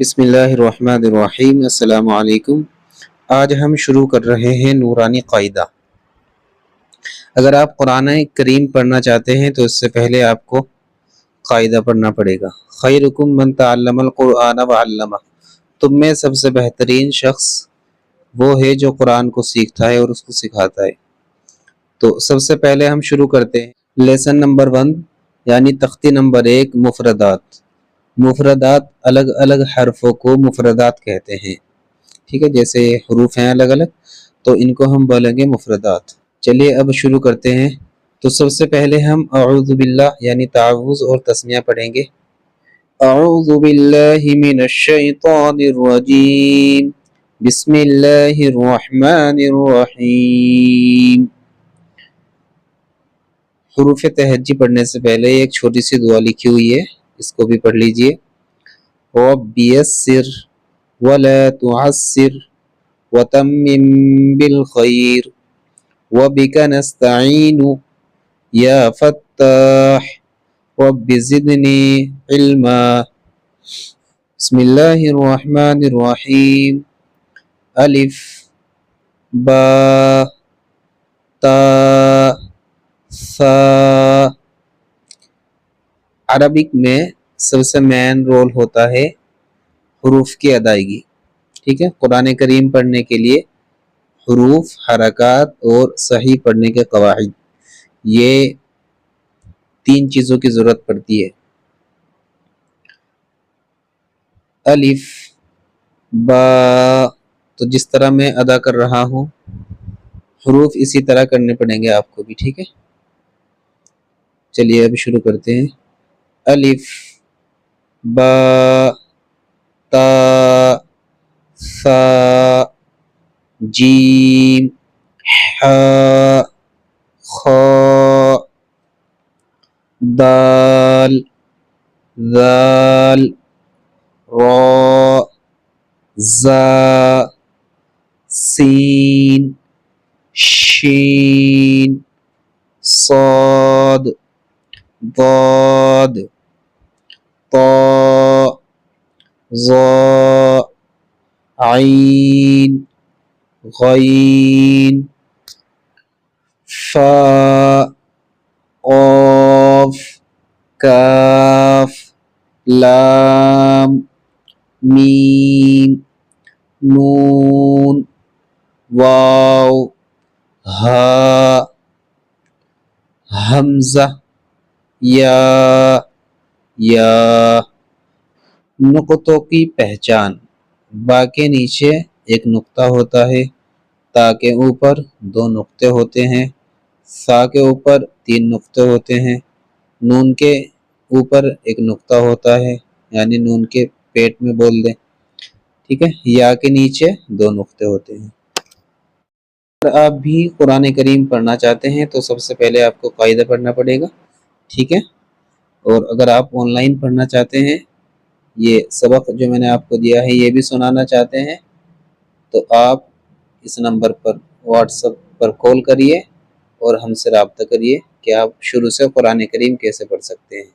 بسم اللہ الرحمن الرحیم۔ السلام علیکم۔ آج ہم شروع کر رہے ہیں نورانی قاعدہ۔ اگر آپ قرآن کریم پڑھنا چاہتے ہیں تو اس سے پہلے آپ کو قاعدہ پڑھنا پڑے گا۔ خیرکم من تعلم القرآن وعلمہ، تم میں سب سے بہترین شخص وہ ہے جو قرآن کو سیکھتا ہے اور اس کو سکھاتا ہے۔ تو سب سے پہلے ہم شروع کرتے ہیں لیسن نمبر 1 یعنی تختی نمبر 1، مفردات۔ مفردات الگ الگ حرفوں کو مفردات کہتے ہیں، ٹھیک ہے، جیسے حروف ہیں الگ الگ تو ان کو ہم بولیں گے مفردات۔ چلیے اب شروع کرتے ہیں۔ تو سب سے پہلے ہم اعوذ باللہ یعنی تعوذ اور تسمیہ پڑھیں گے۔ اعوذ باللہ من الشیطان الرجیم، بسم اللہ الرحمن الرحیم۔ حروف تہجی پڑھنے سے پہلے ایک چھوٹی سی دعا لکھی ہوئی ہے، اس کو بھی پڑھ لیجئے۔ رب یسر ولا تعسر وتمم بالخیر وبک نستعین یا فتاح رب زدنی علما۔ بسم اللہ الرحمن الرحیم، الف با تا ثا۔ عربک میں سب سے مین رول ہوتا ہے حروف کی ادائیگی، ٹھیک ہے۔ قرآن کریم پڑھنے کے لیے حروف، حرکات اور صحیح پڑھنے کے قواعد، یہ 3 چیزوں کی ضرورت پڑتی ہے۔ الف با، تو جس طرح میں ادا کر رہا ہوں حروف اسی طرح کرنے پڑیں گے آپ کو بھی، ٹھیک ہے۔ چلیے اب شروع کرتے ہیں۔ الف با تا ثا جیم حا خا دال ذال را زا سین شین صاد ضاد طا ظا عین غین فا قاف کاف لام میم نون واو ہا حمزہ یا۔ نقطوں کی پہچان، با کے نیچے ایک نقطہ ہوتا ہے، تا کے اوپر 2 نقطے ہوتے ہیں، ثا کے اوپر 3 نقطے ہوتے ہیں، نون کے اوپر ایک نقطہ ہوتا ہے یعنی نون کے پیٹ میں بول دیں، ٹھیک ہے۔ یا کے نیچے 2 نقطے ہوتے ہیں۔ اگر آپ بھی قرآن کریم پڑھنا چاہتے ہیں تو سب سے پہلے آپ کو قاعدہ پڑھنا پڑے گا، ٹھیک ہے۔ اور اگر آپ آن لائن پڑھنا چاہتے ہیں، یہ سبق جو میں نے آپ کو دیا ہے یہ بھی سنانا چاہتے ہیں، تو آپ اس نمبر پر واٹس ایپ پر کال کریے اور ہم سے رابطہ کریے کہ آپ شروع سے قرآن کریم کیسے پڑھ سکتے ہیں۔